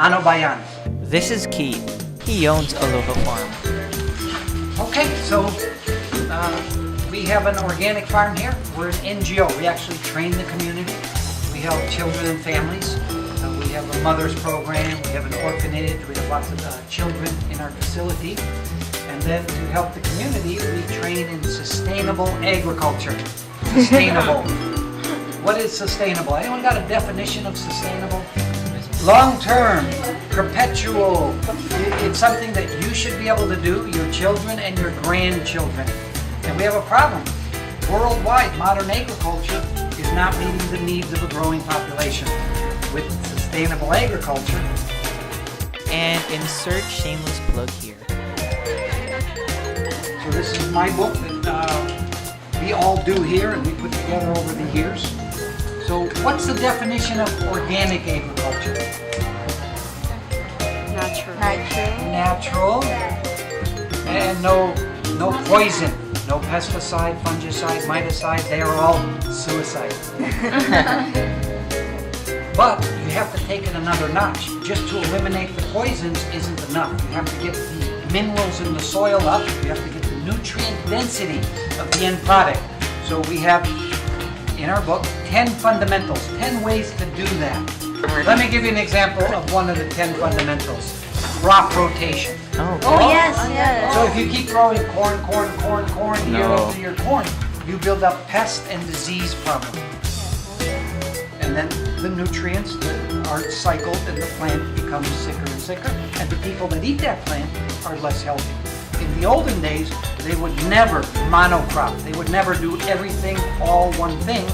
Ano Bayan. This is Keith. He owns Aloha Farm. Okay, so we have an organic farm here. We're an NGO. We actually train the community. We help children and families. We have a mother's program. We have an orphanage. We have lots of children in our facility. And then to help the community, we train in sustainable agriculture. Sustainable. What is sustainable? Anyone got a definition of sustainable? Long-term, perpetual. It's something that you should be able to do, your children and your grandchildren. And we have a problem. Worldwide, modern agriculture is not meeting the needs of a growing population. With sustainable agriculture. And insert shameless plug here. So this is my book that we all do here and we put together over the years. So what's the definition of organic agriculture? Natural. And no poison, no pesticide, fungicide, miticide, they are all suicide. But you have to take it another notch. Just to eliminate the poisons isn't enough. You have to get the minerals in the soil up, you have to get the nutrient density of the end product. So we have in our book 10 fundamentals, 10 ways to do that. Let me give you an example of one of the 10 fundamentals. Crop rotation. Yes. So if you keep growing corn year after year corn, you build up pest and disease problem. And then the nutrients aren't cycled and the plant becomes sicker and sicker. And the people that eat that plant are less healthy. In the olden days, they would never monocrop. They would never do everything, all one thing,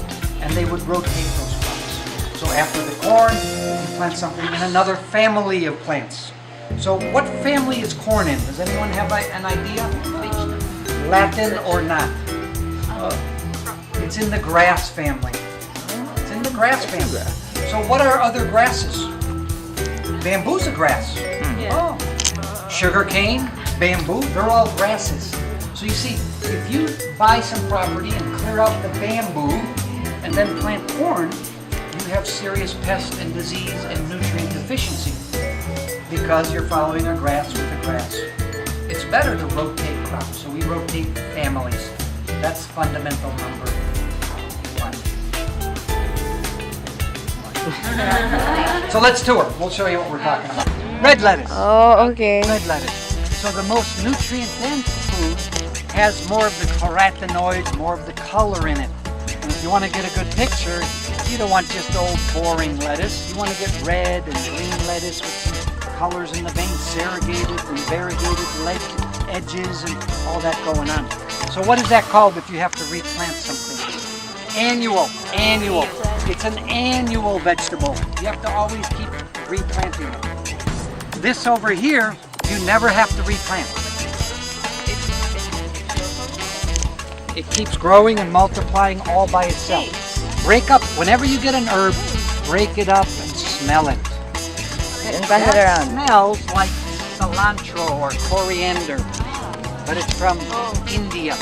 and they would rotate those crops. So after the corn, you plant something in another family of plants. So what family is corn in? Does anyone have an idea? Latin or not? It's in the grass family. It's in the grass family. So what are other grasses? Bamboo's a grass. Oh. Sugar cane, bamboo, they're all grasses. So you see, if you buy some property and clear out the bamboo and then plant corn, you have serious pest and disease and nutrient deficiency because you're following a grass with a grass. It's better to rotate crops, so we rotate families. That's fundamental number 1. So let's tour. We'll show you what we're talking about. Red lettuce. Oh, okay. Red lettuce. So the most nutrient-dense food has more of the carotenoids, more of the color in it. And if you want to get a good picture, you don't want just old boring lettuce. You want to get red and green lettuce with some colors in the veins, serrated and variegated edges and all that going on. So what is that called if you have to replant something? Annual. It's an annual vegetable. You have to always keep replanting it. This over here, you never have to replant. It keeps growing and multiplying all by itself. Break up, whenever you get an herb, break it up and smell it. That smells like cilantro or coriander, but it's from India.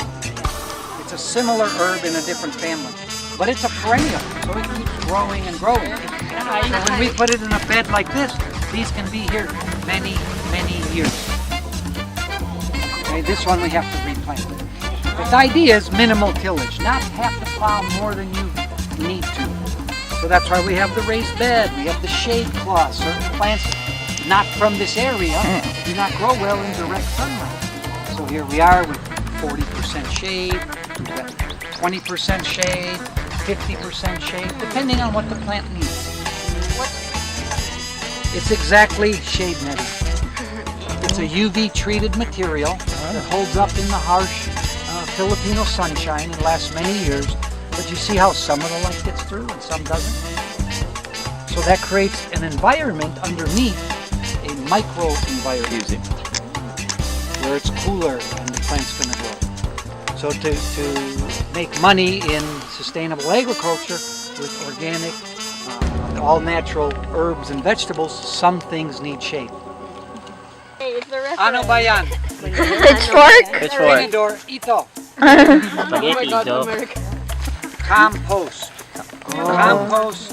It's a similar herb in a different family, but it's a perennial, so it keeps growing and growing. So when we put it in a bed like this, these can be here many, many years. Okay, this one we have to replant. But the idea is minimal tillage, not have to plow more than you need to. So that's why we have the raised bed, we have the shade cloth. Certain plants not from this area do not grow well in direct sunlight. So here we are with 40% shade, 20% shade, 50% shade, depending on what the plant needs. It's exactly shade netting. It's a UV treated material that holds up in the harsh Filipino sunshine and lasts many years. But you see how some of the light gets through and some doesn't? So that creates an environment underneath, a micro environment, where it's cooler and the plant's going to grow. So to make money in sustainable agriculture with organic, all natural herbs and vegetables, some things need shade. Ano ba yan? Pitchfork? Pinidor ito. Spaghetti, Joe. Compost. Compost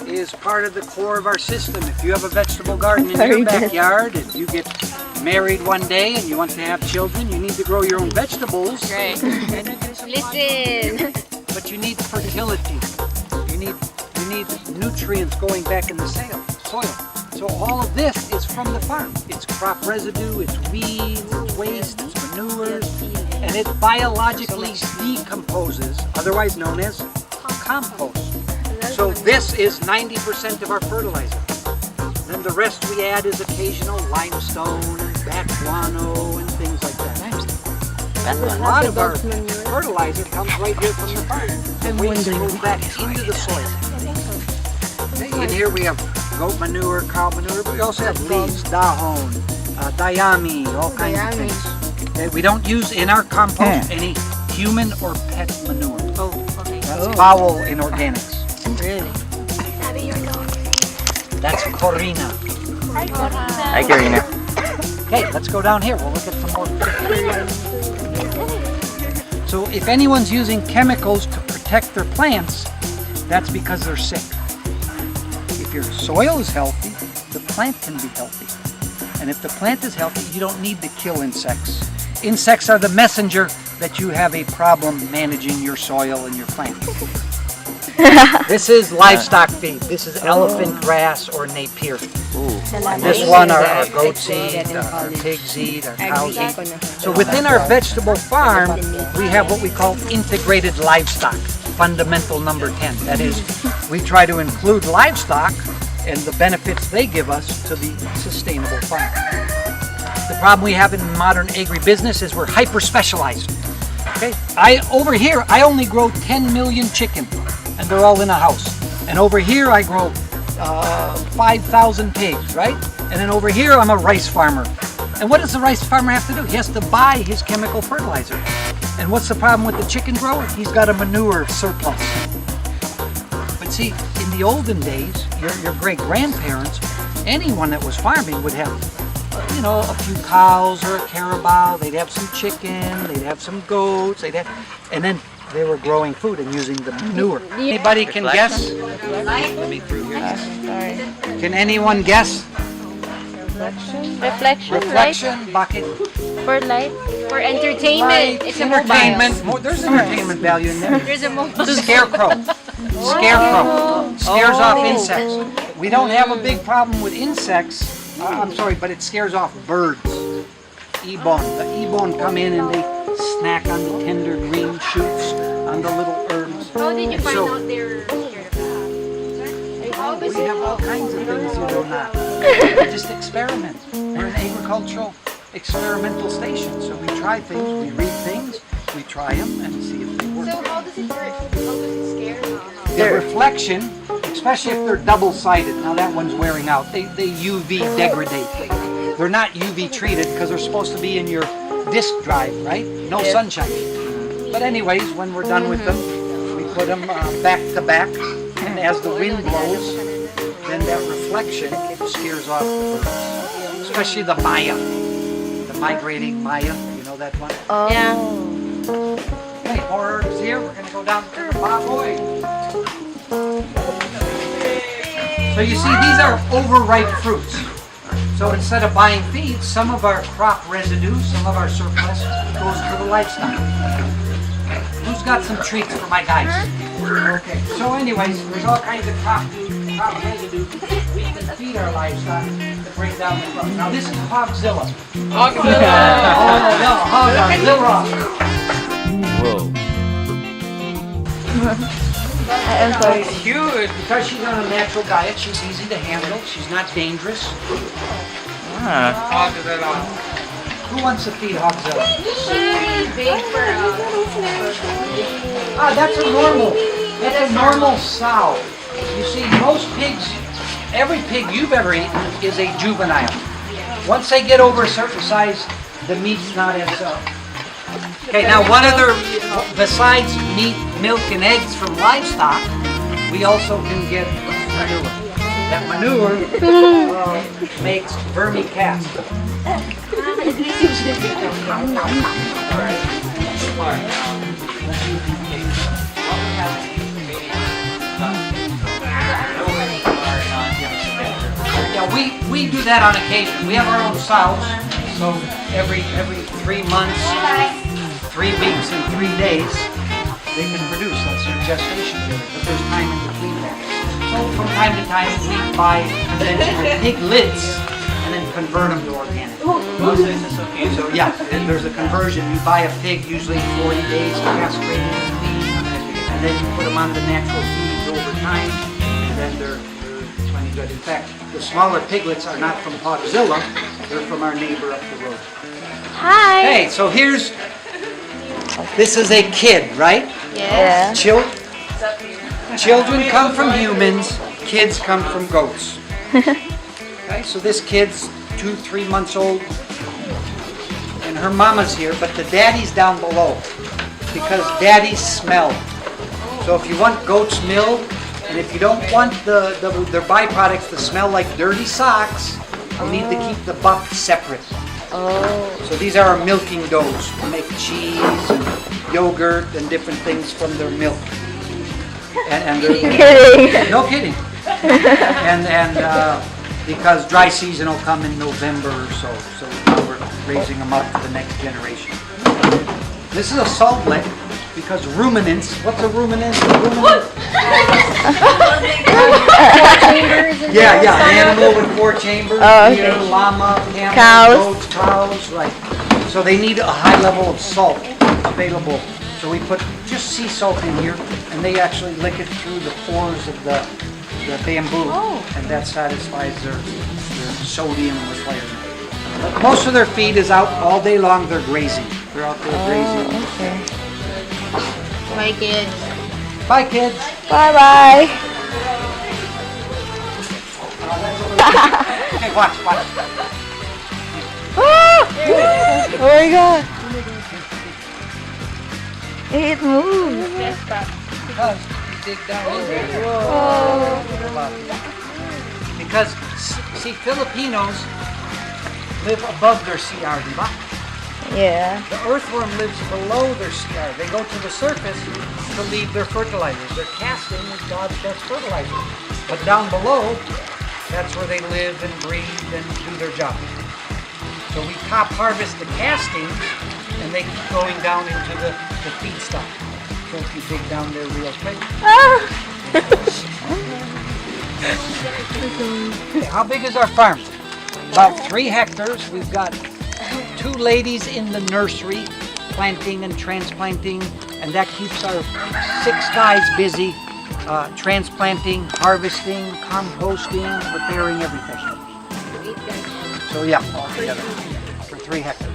is part of the core of our system. If you have a vegetable garden in your backyard, if you get married one day and you want to have children, you need to grow your own vegetables. Right. And you get some Listen. but you need fertility. You need nutrients going back in the soil. So all of this is from the farm. It's crop residue, it's weeds, it's waste, it's manures, and it biologically decomposes, otherwise known as compost. So this is 90% of our fertilizer. Then the rest we add is occasional limestone and bat guano and things like that. A lot of our fertilizer comes right here from the farm. And we move back into the soil. In here we have goat manure, cow manure, but we also have leaves, dahon, dayami, all kinds of things. Okay, we don't use in our compost any human or pet manure. Oh, okay. That's foul in organics. Really? That's Corina. Hi, Karina. Okay, let's go down here. We'll look at some more. So if anyone's using chemicals to protect their plants, that's because they're sick. If your soil is healthy, the plant can be healthy. And if the plant is healthy, you don't need to kill insects. Insects are the messenger that you have a problem managing your soil and your plant. This is livestock feed. This is elephant grass or napier. And this one are goats eat, our pigs eat, our cows eat. So within our vegetable farm, we have what we call integrated livestock, fundamental number 10. That is, we try to include livestock and the benefits they give us to the sustainable farm. The problem we have in modern agribusiness is we're hyper-specialized. Okay, over here, I only grow 10 million chicken, and they're all in a house. And over here, I grow 5,000 pigs, right? And then over here, I'm a rice farmer. And what does the rice farmer have to do? He has to buy his chemical fertilizer. And what's the problem with the chicken grower? He's got a manure surplus. But see, in the olden days, your great-grandparents, anyone that was farming would have, you know, a few cows or a carabao. They'd have some chicken, they'd have some goats, and then they were growing food and using the manure. Anybody can guess? Let me through here. Can anyone guess? Reflection, bucket. For light? For entertainment. It's entertainment. There's entertainment value in there. There's a mobile. Scarecrow. Scares off insects. We don't have a big problem with insects. I'm sorry, but it scares off birds. Ibon. The ibon come in and they snack on the tender green shoots, on the little herbs. How did you find out they're scared of We have all kinds of things you do not. We just experiment. We're an agricultural experimental station, so we try things, we read things, we try them and see if they work. So how does it work? How does it scare? The reflection, especially if they're double-sided, now that one's wearing out, they UV degrade. They're not UV treated because they're supposed to be in your disk drive, right? No sunshine. But anyways, when we're done with them, we put them back to back, and as the wind blows, then that reflection scares off the birds, especially the Maya, the migrating Maya. You know that one? Yeah. Okay, more herbs here. We're going to go down to the baboy. So you see, these are overripe fruits. So instead of buying feed, some of our crop residue, some of our surplus goes to the livestock. Who's got some treats for my guys? Okay, so anyways, there's all kinds of crop residue we can feed our livestock to break down the crop. Now this is Hogzilla. Hogzilla! Whoa. I'm sorry. It's huge. Because she's on a natural diet, she's easy to handle. She's not dangerous. Ah. Who wants to feed Hogzilla? Big for That's a normal. That's a normal sow. You see, most pigs, every pig you've ever eaten is a juvenile. Once they get over a certain size, the meat's not as. Okay, now one other, besides meat, milk, and eggs from livestock, we also can get manure. That manure makes vermicast. Yeah, we do that on occasion. We have our own sows, so every 3 months, 3 weeks, and 3 days, they can produce. That's their gestation period, but there's time in between that. So from time to time, we buy conventional piglets and then convert them to organic. So yeah, there's a conversion. You buy a pig, usually 40 days, castrated and clean, and then you put them on the natural feeds over time, and then they're plenty good. In fact, the smaller piglets are not from Hogzilla, they're from our neighbor up the road. Hi. Hey, so this is a kid, right? Yeah. Children come from humans, kids come from goats. Okay, so this kid's 2-3 months old, and her mama's here, but the daddy's down below because daddies smell. So if you want goat's milk, and if you don't want their byproducts to smell like dirty socks, you need to keep the buck separate. So these are our milking does. We make cheese and yogurt and different things from their milk. And they're, no kidding. And because dry season will come in November or so now we're raising them up for the next generation. This is a salt lick because ruminants. What's a ruminant? Yeah, animal with 4 chambers. Deer, llama, camel, goats, cows, right. So they need a high level of salt available. So we put just sea salt in here, and they actually lick it through the pores of the bamboo, and that satisfies their sodium requirement. But most of their feed is out all day long. They're grazing. They're out there grazing. Okay. Bye, kids. Bye, kids. Bye-bye. Okay, watch. Oh my god. It moves. Because you dig down in there. Because, see, Filipinos live above their CR, diba? Yeah. The earthworm lives below their CR. They go to the surface to leave their fertilizers. Their casting is God's best fertilizer. But down below, that's where they live and breathe and do their job. So we top harvest the castings, and they keep going down into the feedstock. So if you dig down there real quick. Okay, how big is our farm? About 3 hectares. We've got 2 ladies in the nursery planting and transplanting, and that keeps our 6 guys busy transplanting, harvesting, composting, preparing everything. So yeah, all together for 3 hectares.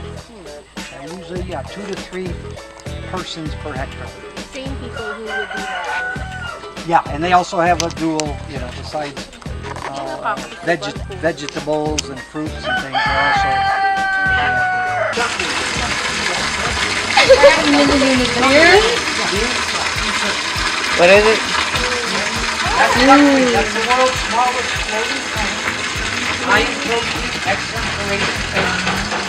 And usually, 2 to 3 persons per hectare. Same people who would do that. Yeah, and they also have a dual, besides vegetables and fruits and things. They also What is it? That's luckily, that's the world's smallest floating tank. High in protein, excellent for raising fish.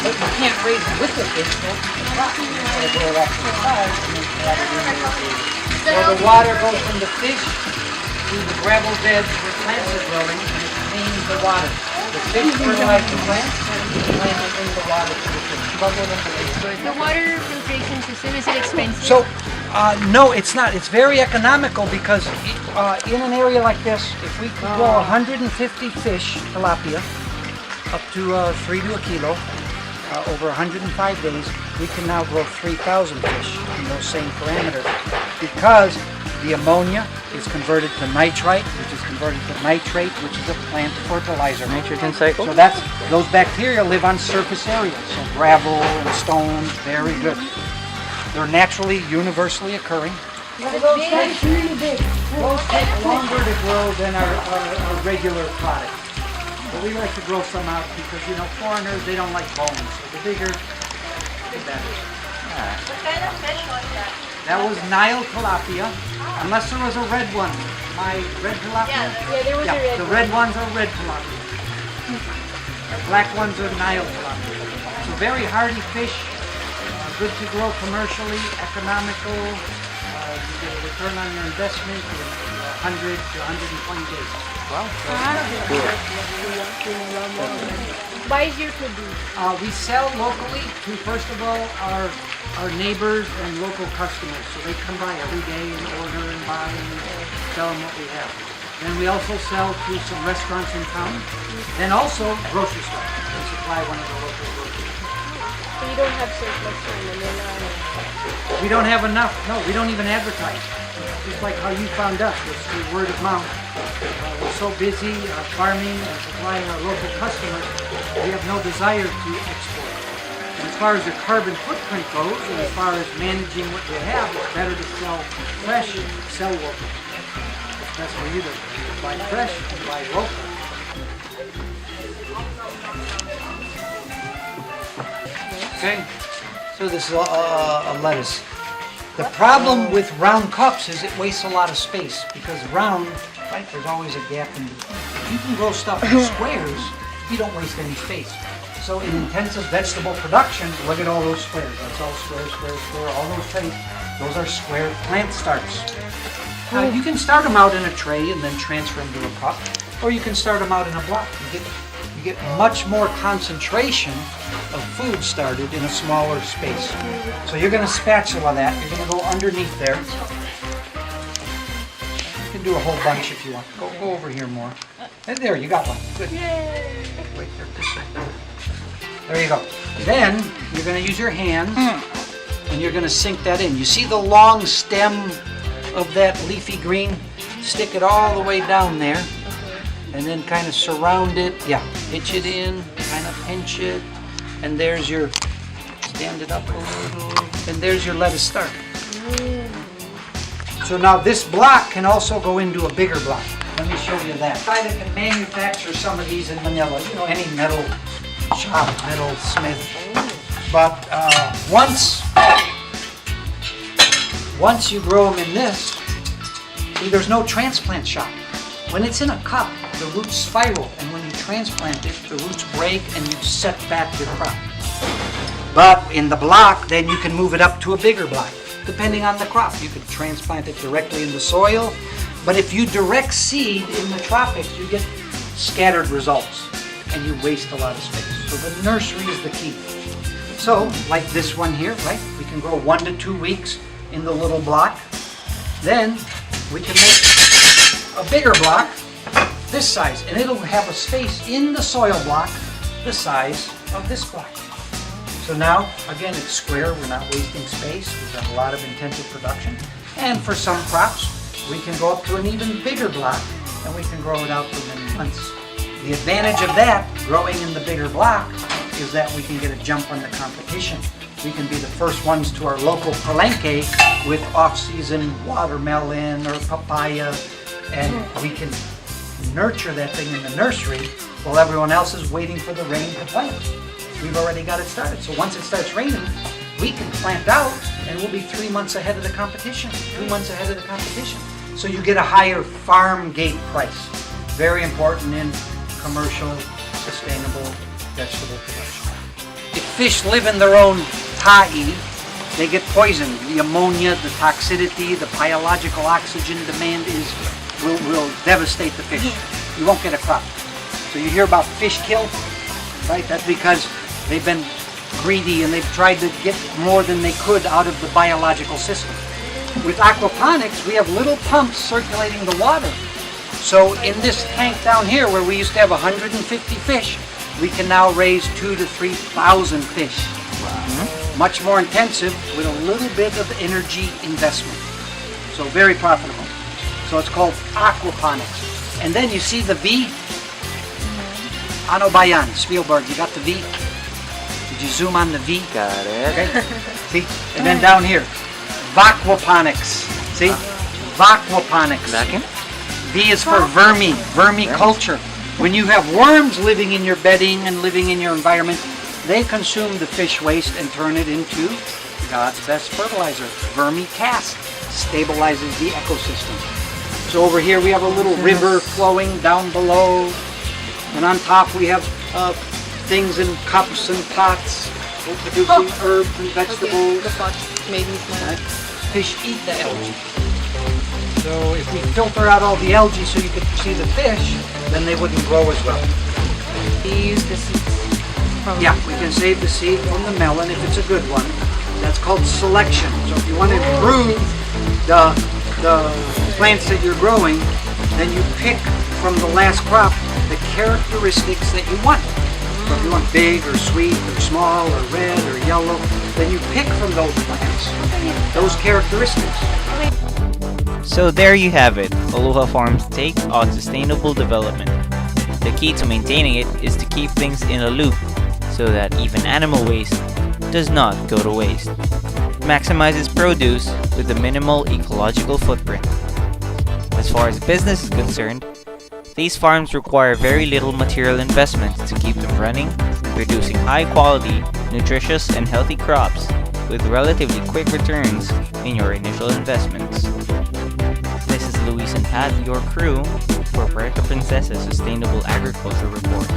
But you can't raise it with the fish, so it's not. You gotta grow it up to the size and then add it in there. So the water goes from the fish to the gravel beds where plants are growing, and it cleans the water. The fish fertilize the plants, and the plants bring the water to the fish. The water filtration system, is it expensive? So, no, it's not. It's very economical because in an area like this, if we could grow 150 fish, tilapia, up to 3 to a kilo, over 105 days, we can now grow 3,000 fish in those same parameters because The ammonia is converted to nitrite, which is converted to nitrate, which is a plant fertilizer. Nitrogen cycle. So those bacteria live on surface areas, so gravel and stones, very good. They're naturally, universally occurring. Those take longer to grow than our regular product. But we like to grow some out because, you know, foreigners, they don't like bones. So the bigger, the better. What kind of fish was that? That was Nile tilapia, unless there was a red one. My red tilapia? Yeah, there was a red the one. red ones are red tilapia. The black ones are Nile tilapia. So very hardy fish, good to grow commercially, economical. You get a return on your investment in 100 to 120 days. Wow. Why is your produce? We sell locally to, first of all, our neighbors and local customers. So they come by every day and order and buy and tell them what we have. Then we also sell to some restaurants in town. Then also grocery stores. We supply one of the local grocery stores. So you don't have surplus in Manila. We don't have enough. No, we don't even advertise. Just like how you found us, it's through word of mouth. We're so busy farming and supplying our local customers, we have no desire to export. And as far as the carbon footprint goes, and as far as managing what you have, it's better to sell fresh and sell local. It's best for you to buy fresh and buy local. Okay, so this is a lettuce. The problem with round cups is it wastes a lot of space because round, right, there's always a gap in between. If you can grow stuff in squares, you don't waste any space. So in intensive vegetable production, look at all those squares. That's all square, square, square, all those trays. Those are square plant starts. Now you can start them out in a tray and then transfer them to a cup, or you can start them out in a block. You get much more concentration of food started in a smaller space. So you're going to spatula that. You're going to go underneath there. You can do a whole bunch if you want. Go over here more. And there, you got one. Good. Yay! Wait, there you go. Then you're going to use your hands and you're going to sink that in. You see the long stem of that leafy green? Stick it all the way down there. And then kind of surround it, pitch it in, kind of pinch it, and there's your, stand it up a little, and there's your lettuce start. So now this block can also go into a bigger block. Let me show you that. I can manufacture some of these in Manila, you know, any metal shop, metal smith. But once you grow them in this, see, there's no transplant shop. When it's in a cup, the roots spiral, and when you transplant it, the roots break and you set back your crop. But in the block, then you can move it up to a bigger block, depending on the crop. You could transplant it directly in the soil, but if you direct seed in the tropics, you get scattered results, and you waste a lot of space. So the nursery is the key. So, like this one here, right? We can grow 1 to 2 weeks in the little block. Then we can make a bigger block, this size, and it'll have a space in the soil block the size of this block. So now, again, it's square, we're not wasting space, we've got a lot of intensive production. And for some crops, we can go up to an even bigger block, and we can grow it out for many months. The advantage of that, growing in the bigger block, is that we can get a jump on the competition. We can be the first ones to our local palenque with off-season watermelon or papaya, and we can nurture that thing in the nursery while everyone else is waiting for the rain to plant. We've already got it started. So once it starts raining, we can plant out and we'll be 3 months ahead of the competition, 2 months ahead of the competition. So you get a higher farm gate price. Very important in commercial, sustainable vegetable production. If fish live in their own ta'i, they get poisoned. The ammonia, the toxicity, the biological oxygen demand will devastate the fish. You won't get a crop. So you hear about fish kill, right? That's because they've been greedy and they've tried to get more than they could out of the biological system. With aquaponics, we have little pumps circulating the water. So in this tank down here where we used to have 150 fish, we can now raise 2,000 to 3,000 fish. Wow. Much more intensive with a little bit of energy investment. So very profitable. So it's called aquaponics. And then you see the V? Ano ba yan? Spielberg, you got the V? Did you zoom on the V? Got it. Okay. See? And then down here, aquaponics. See? Aquaponics. Second. V is for vermi, vermiculture. When you have worms living in your bedding and living in your environment, they consume the fish waste and turn it into God's best fertilizer. Vermicast stabilizes the ecosystem. So over here we have a little river flowing down below, and on top we have things in cups and pots producing herbs and vegetables. The pot made me smile. Right? Fish eat the algae. So if we filter out all the algae so you could see the fish, then they wouldn't grow as well. We use the seeds from Yeah, we can save the seed from the melon if it's a good one. That's called selection. So if you want to improve the plants that you're growing, then you pick from the last crop the characteristics that you want. So if you want big or sweet or small or red or yellow, then you pick from those plants those characteristics. So there you have it, Aloha Farm's take on sustainable development. The key to maintaining it is to keep things in a loop so that even animal waste does not go to waste. It maximizes produce with a minimal ecological footprint. As far as business is concerned, these farms require very little material investment to keep them running, producing high quality, nutritious and healthy crops with relatively quick returns in your initial investments. This is Luis and Pat, your crew, for Puerto Princesa Sustainable Agriculture Report.